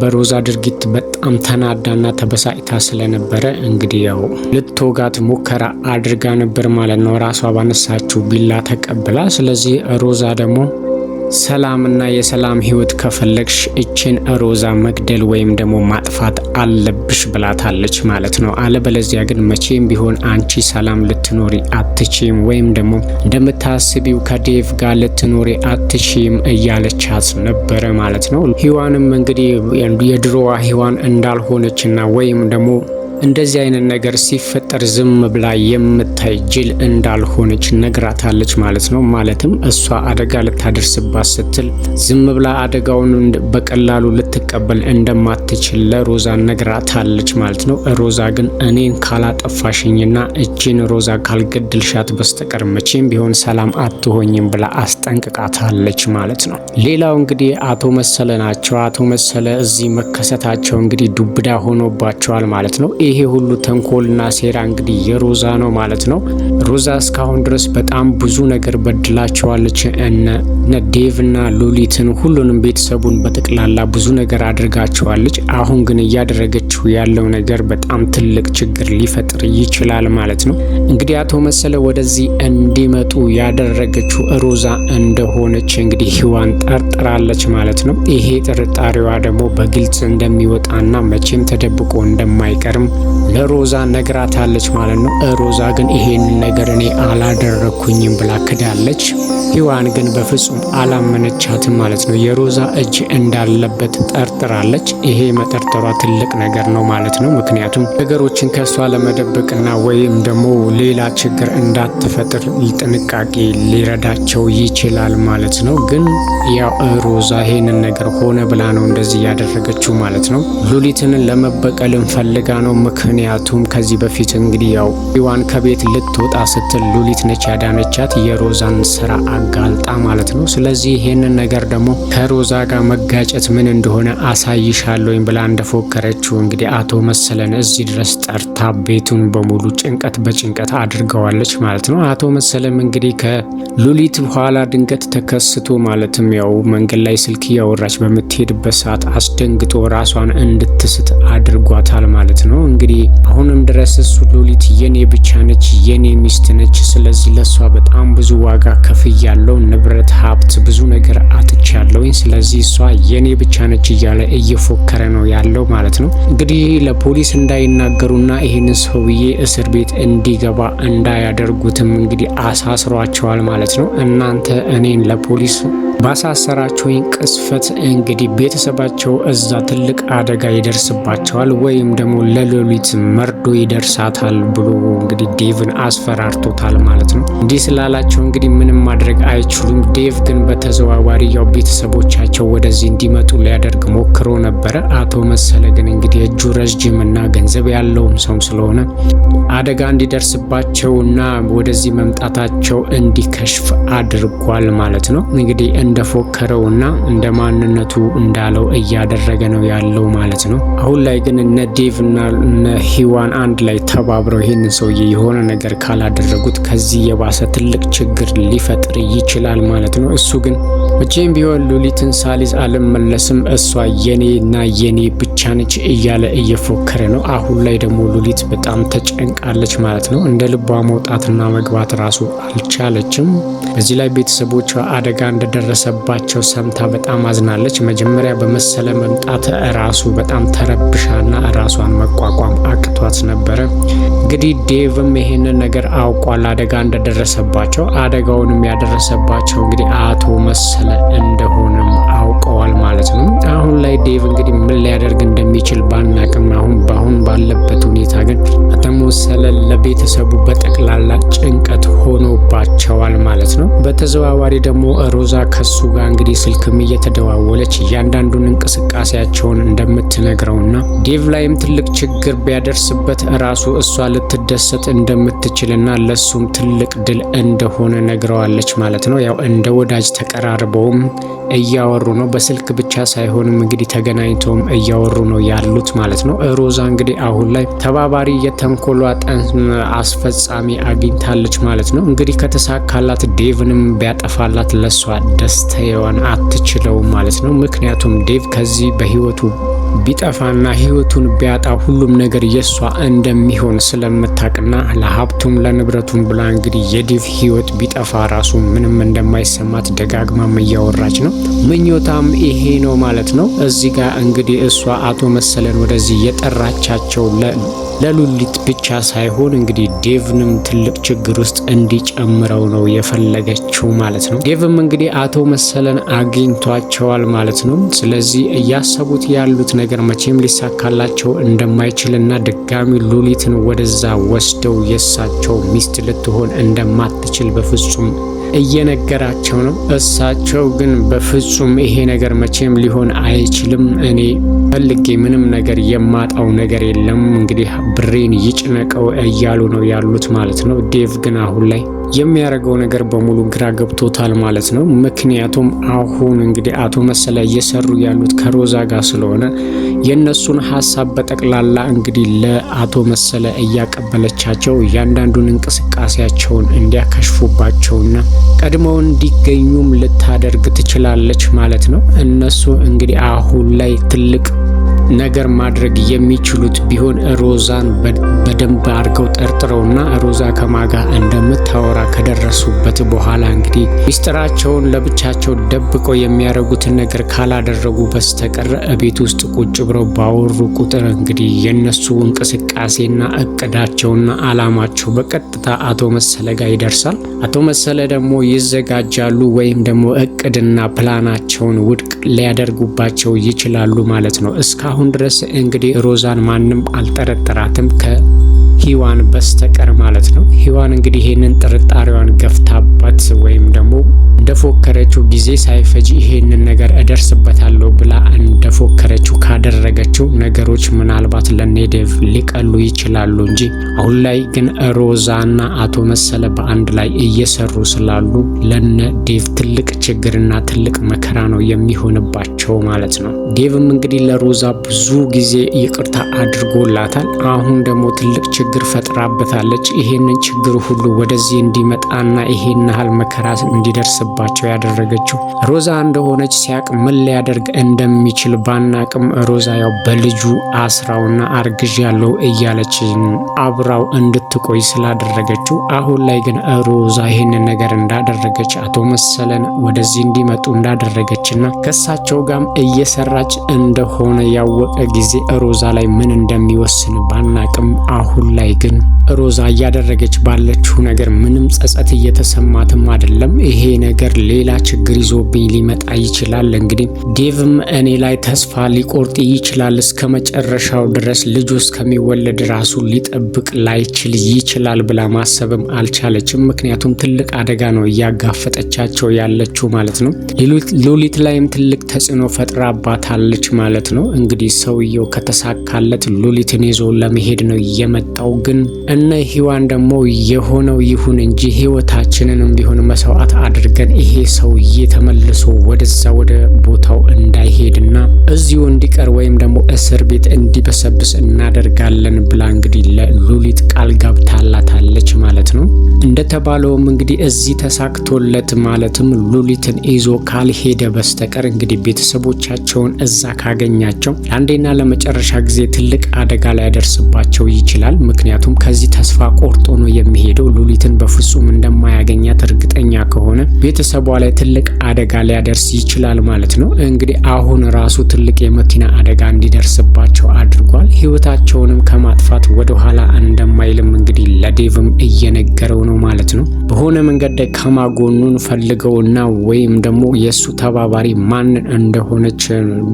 በሮዛ ድርጊት በጣም ተናዳና ተበሳጭታ ስለነበረ እንግዲህ ያው ልትወጋት ሙከራ አድርጋ ነበር ማለት ነው፣ ራሷ ባነሳችው ቢላ ተቀብላ። ስለዚህ ሮዛ ደግሞ ሰላምና የሰላም ህይወት ከፈለግሽ እችን ሮዛ መግደል ወይም ደግሞ ማጥፋት አለብሽ ብላታለች ማለት ነው። አለበለዚያ ግን መቼም ቢሆን አንቺ ሰላም ልትኖሪ አትችም፣ ወይም ደግሞ እንደምታስቢው ከዴቭ ጋር ልትኖሪ አትችም እያለቻት ነበረ ማለት ነው። ሂዋንም እንግዲህ የድሮዋ ሂዋን እንዳልሆነችና ወይም ደግሞ እንደዚህ አይነት ነገር ሲፈጠር ዝም ብላ የምታይ ጅል እንዳልሆነች ነግራታለች ማለት ነው። ማለትም እሷ አደጋ ልታደርስባት ስትል ዝም ብላ አደጋውን በቀላሉ ልትቀበል እንደማትችል ለሮዛ ነግራታለች ማለት ነው። ሮዛ ግን እኔን ካላጠፋሽኝና እጅን ሮዛ ካልገድልሻት በስተቀር መቼም ቢሆን ሰላም አትሆኝም ብላ አስጠንቅቃታለች ማለት ነው። ሌላው እንግዲህ አቶ መሰለ ናቸው። አቶ መሰለ እዚህ መከሰታቸው እንግዲህ ዱብዳ ሆኖባቸዋል ማለት ነው። ይሄ ሁሉ ተንኮልና ሴራ እንግዲህ የሮዛ ነው ማለት ነው። ሮዛ እስካሁን ድረስ በጣም ብዙ ነገር በድላቸዋለች። እነ ዴቭና ሉሊትን ሁሉንም ቤተሰቡን በጠቅላላ ብዙ ነገር አድርጋቸዋለች። አሁን ግን እያደረገችው ያለው ነገር በጣም ትልቅ ችግር ሊፈጥር ይችላል ማለት ነው። እንግዲህ አቶ መሰለ ወደዚህ እንዲመጡ ያደረገችው ሮዛ እንደሆነች እንግዲህ ሂዋን ጠርጥራለች ማለት ነው። ይሄ ጥርጣሬዋ ደግሞ በግልጽ እንደሚወጣና መቼም ተደብቆ እንደማይቀርም ለሮዛ ነግራታለች ማለት ነው። ሮዛ ግን ይሄንን ነገር እኔ አላደረኩኝም ብላ ክዳለች። ሂዋን ግን በፍጹም አላመነቻትም ማለት ነው። የሮዛ እጅ እንዳለበት ጠርጥራለች። ይሄ መጠርጠሯ ትልቅ ነገር ነው ማለት ነው። ምክንያቱም ነገሮችን ከሷ ለመደበቅና ወይም ደግሞ ሌላ ችግር እንዳትፈጥር ጥንቃቄ ሊረዳቸው ይችላል ማለት ነው። ግን ያው ሮዛ ይሄንን ነገር ሆነ ብላ ነው እንደዚህ ያደረገችው ማለት ነው። ሉሊትን ለመበቀልም ፈልጋ ነው። ምክንያቱም ከዚህ በፊት እንግዲህ ያው ሂዋን ከቤት ልትወጣ ስትል ሉሊት ነች ያዳነቻት የሮዛን ስራ አጋልጣ ማለት ነው። ስለዚህ ይሄንን ነገር ደግሞ ከሮዛ ጋር መጋጨት ምን እንደሆነ አሳይሻለሁኝ ብላ እንደፎከረችው እንግዲህ አቶ መሰለን እዚህ ድረስ ጠርታ ቤቱን በሙሉ ጭንቀት በጭንቀት አድርገዋለች ማለት ነው። አቶ መሰለም እንግዲህ ከሉሊት በኋላ ድንገት ተከስቶ ማለትም ያው መንገድ ላይ ስልክ እያወራች በምትሄድበት ሰዓት አስደንግጦ ራሷን እንድትስት አድርጓታል ማለት ነው። እንግዲህ አሁንም ድረስ እሱ ሉሊት የኔ ብቻ ነች፣ የኔ ሚስት ነች። ስለዚህ ለሷ በጣም ብዙ ዋጋ ከፍያለሁ፣ ንብረት፣ ሀብት፣ ብዙ ነገር አጥቻለሁኝ። ስለዚህ እሷ የኔ ብቻ ነች እያለ እየፎከረ ነው ያለው ማለት ነው። እንግዲህ ለፖሊስ እንዳይናገሩና ይህንን ሰውዬ እስር ቤት እንዲገባ እንዳያደርጉትም እንግዲህ አሳስሯቸዋል ማለት ነው። እናንተ እኔን ለፖሊስ ባሳሰራቸውኝ ቅስፈት እንግዲህ ቤተሰባቸው እዛ ትልቅ አደጋ ይደርስባቸዋል ወይም ደግሞ ለሉሊት መርዶ ይደርሳታል ብሎ እንግዲህ ዴቭን አስፈራርቶታል ማለት ነው። እንዲህ ስላላቸው እንግዲህ ምንም ማድረግ አይችሉም። ዴቭ ግን በተዘዋዋሪ ያው ቤተሰቦቻቸው ወደዚህ እንዲመጡ ሊያደርግ ሞክሮ ነበረ። አቶ መሰለ ግን እንግዲህ እጁ ረጅምና ገንዘብ ያለውም ሰው ስለሆነ አደጋ እንዲደርስባቸውና ወደዚህ መምጣታቸው እንዲከሽፍ አድርጓል ማለት ነው። እንግዲህ እንደፎከረውና እንደ ማንነቱ እንዳለው እያደረገ ነው ያለው ማለት ነው። አሁን ላይ ግን እነ ዴቭና እነ ሂዋን አንድ ላይ ተባብረው ይህንን ሰውዬ የሆነ ነገር ካላደረጉት ከዚህ የባሰ ትልቅ ችግር ሊፈጥር ይችላል ማለት ነው። እሱ ግን መቼም ቢሆን ሉሊትን ሳሊዝ አልመለስም፣ እሷ የኔና የኔ ብቻ ነች እያለ እየፎከረ ነው። አሁን ላይ ደግሞ ሉሊት በጣም ተጨንቃለች ማለት ነው። እንደ ልቧ መውጣትና መግባት ራሱ አልቻለችም። በዚህ ላይ ቤተሰቦቿ አደጋ እንደደረሰባቸው ሰምታ በጣም አዝናለች። መጀመሪያ በመሰለ መምጣት ራሱ በጣም ተረብሻና ራሷን መቋቋም አቅቷት ነበረ። እንግዲህ ዴቭም ይሄንን ነገር አውቋል፣ አደጋ እንደደረሰባቸው። አደጋውንም ያደረሰባቸው እንግዲህ አቶ መሰለ እንደሆነም አውቀዋል ማለት ነው። አሁን ላይ ዴቭ እንግዲህ ምን ሊያደርግ እንደሚችል ባናቅም አሁን ባለበት ሁኔታ ግን አቶ መሰለ ለቤተሰቡ በጠቅላላ ጭንቀት ሆኖባቸዋል ማለት ነው። በተዘዋዋሪ ደግሞ ሮዛ ከሱ ጋር እንግዲህ ስልክም እየተደዋወለች እያንዳንዱን እንቅስቃሴያቸውን እንደምትነግረውና ዴቭ ላይም ትልቅ ችግር ቢያደርስበት ራሱ እሷ ልትደሰት እንደምትችልና ለሱም ትልቅ ድል እንደሆነ ነግረዋለች ማለት ነው። ያው እንደ ወዳጅ ተቀራርበውም እያወሩ ነው። በስልክ ብቻ ሳይሆንም እንግዲህ ተገናኝተውም እያወሩ ነው ያሉት ማለት ነው። ሮዛ እንግዲህ አሁን ላይ ተባባሪ የተንኮሏ አስፈጻሚ አግኝታለች ማለት ነው። እንግዲህ ከተሳካላት ዴቭንም ቢያጠፋላት ለሷ ደስታዋን አትችለውም ማለት ነው። ምክንያቱም ዴቭ ከዚህ በህይወቱ ቢጠፋና ህይወቱን ቢያጣ ሁሉም ነገር የሷ እንደሚሆን ስለምታቅና ለሀብቱም ለንብረቱም ብላ እንግዲህ የዴቭ ህይወት ቢጠፋ ራሱ ምንም እንደማይሰማት ደጋግማም እያወራች ነው። ምኞታም ይሄ ነው ማለት ነው። እዚህ ጋር እንግዲህ እሷ አቶ መሰለን ወደዚህ የጠራቻቸው ለሉሊት ብቻ ሳይሆን እንግዲህ ዴቭንም ትልቅ ችግር ውስጥ እንዲጨምረው ነው የፈለገችው ማለት ነው። ዴቭም እንግዲህ አቶ መሰለን አግኝቷቸዋል ማለት ነው። ስለዚህ እያሰቡት ያሉት ነገር መቼም ሊሳካላቸው እንደማይችልና ድጋሚ ሉሊትን ወደዛ ወስደው የእሳቸው ሚስት ልትሆን እንደማትችል በፍጹም እየነገራቸው ነው። እሳቸው ግን በፍጹም ይሄ ነገር መቼም ሊሆን አይችልም፣ እኔ ፈልጌ ምንም ነገር የማጣው ነገር የለም፣ እንግዲህ ብሬን ይጭነቀው እያሉ ነው ያሉት ማለት ነው። ዴቭ ግን አሁን ላይ የሚያደርገው ነገር በሙሉ ግራ ገብቶታል ማለት ነው። ምክንያቱም አሁን እንግዲህ አቶ መሰለ እየሰሩ ያሉት ከሮዛ ጋር ስለሆነ የነሱን ሀሳብ በጠቅላላ እንግዲህ ለአቶ መሰለ እያቀበለቻቸው እያንዳንዱን እንቅስቃሴያቸውን እንዲያከሽፉባቸውና ቀድመው እንዲገኙም ልታደርግ ትችላለች ማለት ነው። እነሱ እንግዲህ አሁን ላይ ትልቅ ነገር ማድረግ የሚችሉት ቢሆን ሮዛን በደንብ አድርገው ጠርጥረውና ሮዛ ከማጋ እንደምታወራ ከደረሱበት በኋላ እንግዲህ ሚስጥራቸውን ለብቻቸው ደብቀው የሚያደርጉትን ነገር ካላደረጉ በስተቀር ቤት ውስጥ ቁጭ ብለው ባወሩ ቁጥር እንግዲህ የነሱ እንቅስቃሴና እቅዳቸውና አላማቸው በቀጥታ አቶ መሰለ ጋር ይደርሳል። አቶ መሰለ ደግሞ ይዘጋጃሉ ወይም ደግሞ እቅድና ፕላናቸውን ውድቅ ሊያደርጉባቸው ይችላሉ ማለት ነው። እስካሁን ድረስ እንግዲህ ሮዛን ማንም አልጠረጠራትም ከሂዋን በስተቀር ማለት ነው። ሂዋን እንግዲህ ይሄንን ጥርጣሬዋን ገፍታባት ወይም ደግሞ እንደፎከረችው ጊዜ ሳይፈጅ ይሄንን ነገር እደርስበታለሁ ብላ እንደፎከረችው ካደረገችው ነገሮች ምናልባት ለኔዴቭ ሊቀሉ ይችላሉ እንጂ አሁን ላይ ግን ሮዛና አቶ መሰለ በአንድ ላይ እየሰሩ ስላሉ ለነ ዴቭ ትልቅ ችግርና ትልቅ መከራ ነው የሚሆንባቸው ማለት ነው። ዴቭም እንግዲህ ለሮዛ ብዙ ጊዜ ይቅርታ አድርጎላታል። አሁን ደግሞ ትልቅ ችግር ፈጥራበታለች። ይሄንን ችግር ሁሉ ወደዚህ እንዲመጣና ይሄን ያህል መከራ እንዲደርስባቸው ያደረገችው ሮዛ እንደሆነች ሲያቅ ምን ሊያደርግ እንደሚችል ባናቅም ሮዛ ያው በልጁ አስራውና አርግዥ ያለው እያለች አብራው እንድትቆይ ስላደረገችው አሁን ላይ ግን ሮዛ ይሄንን ነገር እንዳደረገች አቶ መሰለን ወደዚህ እንዲመጡ እንዳደረገችና ከሳቸው ጋርም እየሰራች እንደሆነ ያወቀ ጊዜ ሮዛ ላይ ምን እንደሚወስን ባናቅም አሁን ላይ ግን ሮዛ እያደረገች ባለችው ነገር ምንም ጸጸት እየተሰማትም አይደለም። ይሄ ነገር ሌላ ችግር ይዞብኝ ሊመጣ ይችላል፣ እንግዲህ ዴቭም እኔ ላይ ተስፋ ሊቆርጥ ይችላል፣ እስከ መጨረሻው ድረስ ልጁ እስከሚወለድ ራሱ ሊጠብቅ ላይችል ይችላል ብላ ማሰብም አልቻለችም። ምክንያቱም ትልቅ አደጋ ነው እያጋፈጠቻቸው ያለችው ማለት ነው። ሉሊት ላይም ትልቅ ተጽዕኖ ፈጥራባታለች ማለት ነው። እንግዲህ ሰውየው ከተሳካለት ሉሊትን ይዞ ለመሄድ ነው የመጣው። ግን እነ ሂዋን ደግሞ የሆነው ይሁን እንጂ ህይወታችንንም ቢሆን መስዋዕት አድርገን ይሄ ሰውዬ ተመልሶ ወደዛ ወደ ቦታው እንዳይሄድና እዚሁ እንዲቀር ወይም ደግሞ እስር ቤት እንዲበሰብስ እናደርጋለን ብላ እንግዲህ ለሉሊት ቃል ገብታላታለች ማለት ነው። እንደተባለውም እንግዲህ እዚህ ተሳክቶለት ማለትም ሉሊትን ይዞ ካልሄደ በስተቀር እንግዲህ ቤተሰቦቻቸውን እዛ ካገኛቸው ለአንዴና ለመጨረሻ ጊዜ ትልቅ አደጋ ሊያደርስባቸው ይችላል። ምክንያቱም ከዚህ ተስፋ ቆርጦ ነው የሚሄደው። ሉሊትን በፍጹም እንደማያገኛት እርግጠኛ ከሆነ ቤተሰቧ ላይ ትልቅ አደጋ ሊያደርስ ይችላል ማለት ነው። እንግዲህ አሁን ራሱ ትልቅ የመኪና አደጋ እንዲደርስባቸው አድርጓል። ህይወታቸውንም ከማጥፋት ወደኋላ እንደማይልም እንግዲህ ለዴቭም እየነገረው ነው ማለት ነው። በሆነ መንገድ ደካማ ጎኑን ፈልገውና ወይም ደግሞ የሱ ተባባሪ ማን እንደሆነች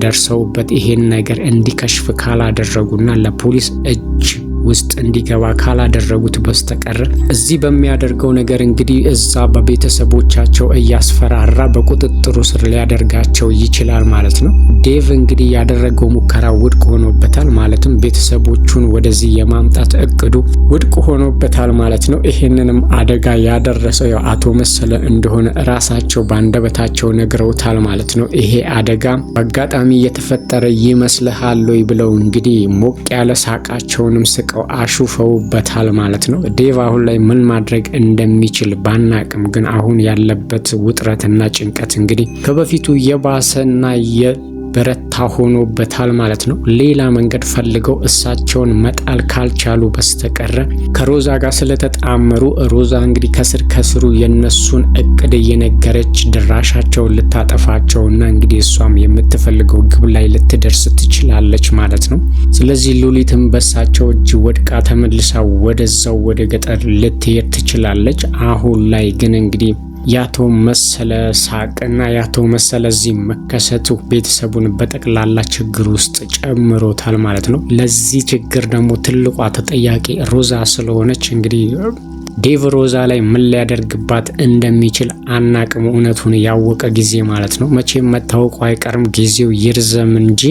ደርሰውበት ይሄን ነገር እንዲከሽፍ ካላደረጉና ለፖሊስ እጅ ውስጥ እንዲገባ ካላደረጉት በስተቀር እዚህ በሚያደርገው ነገር እንግዲህ እዛ በቤተሰቦቻቸው እያስፈራራ በቁጥጥሩ ስር ሊያደርጋቸው ይችላል ማለት ነው። ዴቭ እንግዲህ ያደረገው ሙከራ ውድቅ ሆኖበታል። ማለትም ቤተሰቦቹን ወደዚህ የማምጣት እቅዱ ውድቅ ሆኖበታል ማለት ነው። ይሄንንም አደጋ ያደረሰው ያው አቶ መሰለ እንደሆነ ራሳቸው ባንደበታቸው ነግረውታል ማለት ነው። ይሄ አደጋ በአጋጣሚ የተፈጠረ ይመስልሃል ወይ ብለው እንግዲህ ሞቅ ያለ ሳቃቸውንም ስቀው አሹፈውበታል ማለት ነው። ዴቭ አሁን ላይ ምን ማድረግ እንደሚችል ባናቅም ግን አሁን ያለበት ውጥረትና ጭንቀት እንግዲህ ከበፊቱ የባሰና እንዲበረታ ሆኖበታል ማለት ነው። ሌላ መንገድ ፈልገው እሳቸውን መጣል ካልቻሉ በስተቀረ ከሮዛ ጋር ስለተጣመሩ ሮዛ እንግዲህ ከስሩ የነሱን እቅድ እየነገረች ድራሻቸውን ልታጠፋቸውና እንግዲህ እሷም የምትፈልገው ግብ ላይ ልትደርስ ትችላለች ማለት ነው። ስለዚህ ሉሊትም በሳቸው እጅ ወድቃ ተመልሳ ወደዛው ወደ ገጠር ልትሄድ ትችላለች። አሁን ላይ ግን እንግዲህ የአቶ መሰለ ሳቅና የአቶ መሰለ እዚህ መከሰቱ ቤተሰቡን በጠቅላላ ችግር ውስጥ ጨምሮታል ማለት ነው። ለዚህ ችግር ደግሞ ትልቋ ተጠያቂ ሮዛ ስለሆነች እንግዲህ ዴቭ ሮዛ ላይ ምን ሊያደርግባት እንደሚችል አናቅም፣ እውነቱን ያወቀ ጊዜ ማለት ነው። መቼም መታወቁ አይቀርም፣ ጊዜው ይርዘም እንጂ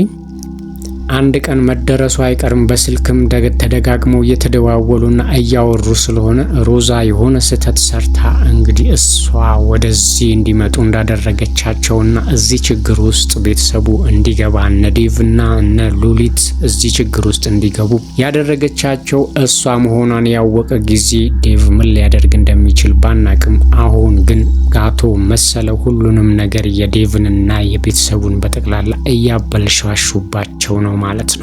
አንድ ቀን መደረሱ አይቀርም። በስልክም ተደጋግመው እየተደዋወሉና እያወሩ ስለሆነ ሮዛ የሆነ ስህተት ሰርታ እንግዲህ እሷ ወደዚህ እንዲመጡ እንዳደረገቻቸውና እዚህ ችግር ውስጥ ቤተሰቡ እንዲገባ እነ ዴቭና እነ ሉሊት እዚህ ችግር ውስጥ እንዲገቡ ያደረገቻቸው እሷ መሆኗን ያወቀ ጊዜ ዴቭ ምን ሊያደርግ እንደሚችል ባናቅም፣ አሁን ግን አቶ መሰለ ሁሉንም ነገር የዴቭንና የቤተሰቡን በጠቅላላ እያበለሻሹባቸው ነው ማለት ነው።